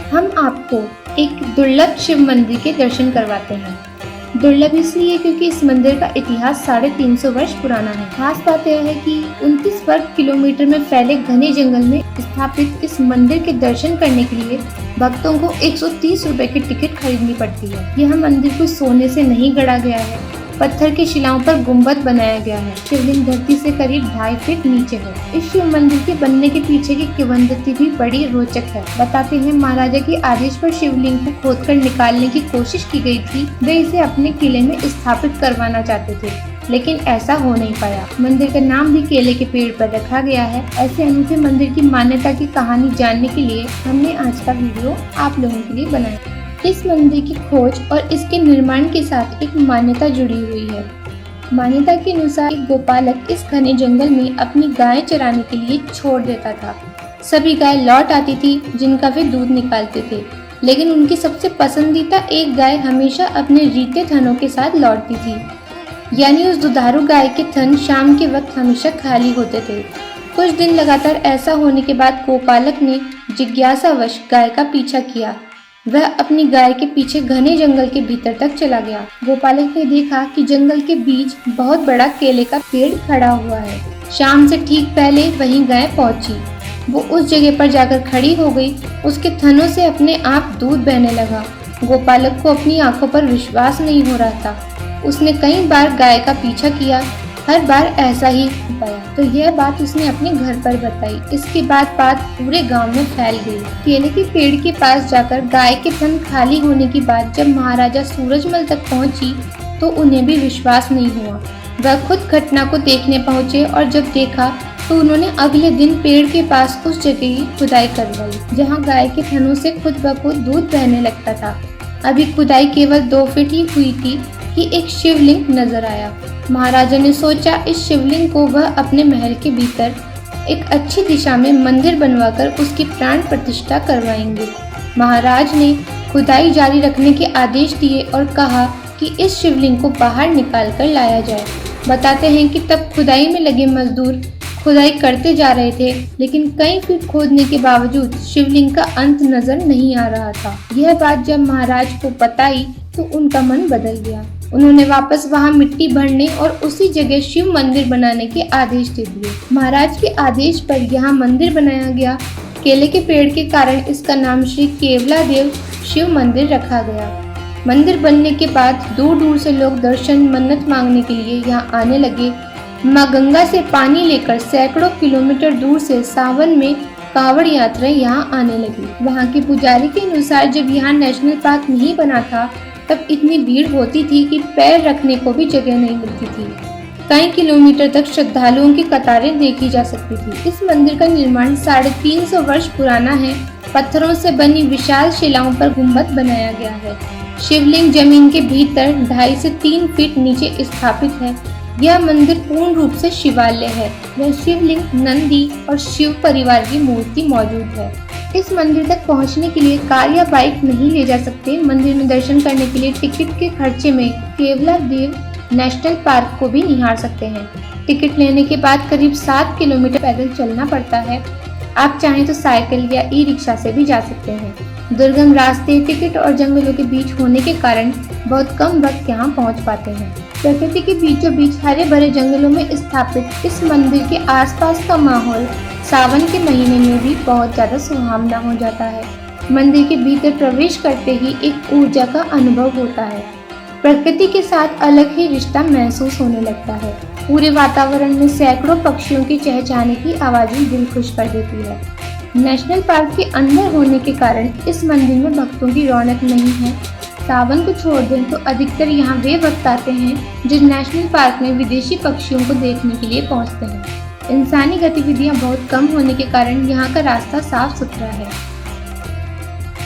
हम आपको एक दुर्लभ शिव मंदिर के दर्शन करवाते हैं। दुर्लभ इसलिए क्योंकि इस मंदिर का इतिहास 350 वर्ष पुराना है। खास बात यह है कि 29 वर्ग किलोमीटर में फैले घने जंगल में स्थापित इस मंदिर के दर्शन करने के लिए भक्तों को 130 रुपए की टिकट खरीदनी पड़ती है। यह मंदिर कोई सोने से नहीं गढ़ा गया है, पत्थर की शिलाओं पर गुंबद बनाया गया है। शिवलिंग धरती से करीब 2.5 फीट नीचे है। इस शिव मंदिर के बनने के पीछे की किंवदंती भी बड़ी रोचक है। बताते हैं, महाराजा के आदेश पर शिवलिंग को खोदकर निकालने की कोशिश की गई थी। वे इसे अपने किले में स्थापित करवाना चाहते थे, लेकिन ऐसा हो नहीं पाया। मंदिर का नाम भी केले के पेड़ पर रखा गया है। ऐसे अनूठे मंदिर की मान्यता की कहानी जानने के लिए हमने आज का वीडियो आप लोगों के लिए बनाया। इस मंदिर की खोज और इसके निर्माण के साथ एक मान्यता जुड़ी हुई है। मान्यता के अनुसार एक गोपालक इस घने जंगल में अपनी गाय चराने के लिए छोड़ देता था। सभी गाय लौट आती थी जिनका वे दूध निकालते थे, लेकिन उनकी सबसे पसंदीदा एक गाय हमेशा अपने रीते थनों के साथ लौटती थी। यानी उस दुधारू गाय के थन शाम के वक्त हमेशा खाली होते थे। कुछ दिन लगातार ऐसा होने के बाद गोपालक ने जिज्ञासावश गाय का पीछा किया। वह अपनी गाय के पीछे घने जंगल के भीतर तक चला गया। गोपालक ने देखा कि जंगल के बीच बहुत बड़ा केले का पेड़ खड़ा हुआ है। शाम से ठीक पहले वहीं गाय पहुंची। वो उस जगह पर जाकर खड़ी हो गई। उसके थनों से अपने आप दूध बहने लगा। गोपालक को अपनी आंखों पर विश्वास नहीं हो रहा था। उसने कई बार गाय का पीछा किया, हर बार ऐसा ही पाया। तो यह बात उसने अपने घर पर बताई। इसके बाद बात पूरे गांव में फैल गई। केले के पेड़ के पास जाकर गाय के थन खाली होने की बात जब महाराजा सूरजमल तक पहुंची तो उन्हें भी विश्वास नहीं हुआ। वह खुद घटना को देखने पहुंचे और जब देखा तो उन्होंने अगले दिन पेड़ के पास उस जगह की खुदाई करवाई जहाँ गाय के थनों से खुद ब खुद दूध बहने लगता था। अभी खुदाई केवल 2 फीट ही हुई थी कि एक शिवलिंग नजर आया। महाराजा ने सोचा इस शिवलिंग को वह अपने महल के भीतर एक अच्छी दिशा में मंदिर बनवाकर उसकी प्राण प्रतिष्ठा करवाएंगे। महाराज ने खुदाई जारी रखने के आदेश दिए और कहा कि इस शिवलिंग को बाहर निकाल कर लाया जाए। बताते हैं कि तब खुदाई में लगे मजदूर खुदाई करते जा रहे थे, लेकिन कई फीट खोदने के बावजूद शिवलिंग का अंत नजर नहीं आ रहा था। यह बात जब महाराज को बताई तो उनका मन बदल गया। उन्होंने वापस वहां मिट्टी भरने और उसी जगह शिव मंदिर बनाने के आदेश दे दिए। महाराज के आदेश पर यहाँ मंदिर बनाया गया। केले के पेड़ के कारण इसका नाम श्री केवला देव शिव मंदिर रखा गया। मंदिर बनने के बाद दूर दूर से लोग दर्शन मन्नत मांगने के लिए यहाँ आने लगे। माँ गंगा से पानी लेकर सैकड़ों किलोमीटर दूर से सावन में कांवड़ यात्रा यहाँ आने लगी। वहाँ के पुजारी के अनुसार जब यहाँ नेशनल पार्क नहीं बना था तब इतनी भीड़ होती थी कि पैर रखने को भी जगह नहीं मिलती थी। कई किलोमीटर तक श्रद्धालुओं की कतारें देखी जा सकती थी। इस मंदिर का निर्माण 350 वर्ष पुराना है। पत्थरों से बनी विशाल शिलाओं पर गुंबद बनाया गया है। शिवलिंग जमीन के भीतर 2.5 से 3 फीट नीचे स्थापित है। यह मंदिर पूर्ण रूप से शिवालय है। यह शिवलिंग, नंदी और शिव परिवार की मूर्ति मौजूद है। इस मंदिर तक पहुंचने के लिए कार या बाइक नहीं ले जा सकते। मंदिर में दर्शन करने के लिए टिकट के खर्चे में केवला देव नेशनल पार्क को भी निहार सकते हैं। टिकट लेने के बाद करीब 7 किलोमीटर पैदल चलना पड़ता है। आप चाहें तो साइकिल या ई-रिक्शा से भी जा सकते हैं। दुर्गम रास्ते, टिकट और जंगलों के बीच होने के कारण बहुत कम वक्त यहाँ पहुँच पाते हैं। प्रकृति के बीचों बीच हरे भरे जंगलों में स्थापित इस मंदिर के आसपास का माहौल सावन के महीने में भी बहुत ज्यादा सुहावना हो जाता है। मंदिर के भीतर प्रवेश करते ही एक ऊर्जा का अनुभव होता है। प्रकृति के साथ अलग ही रिश्ता महसूस होने लगता है। पूरे वातावरण में सैकड़ों पक्षियों की चहचहाने की आवाजें दिल खुश कर देती है। नेशनल पार्क के अंदर होने के कारण इस मंदिर में भक्तों की रौनक नहीं है। सावन को छोड़ दें तो अधिकतर यहाँ वे भक्त आते हैं जो नेशनल पार्क में विदेशी पक्षियों को देखने के लिए पहुँचते हैं। इंसानी गतिविधियाँ बहुत कम होने के कारण यहाँ का रास्ता साफ सुथरा है।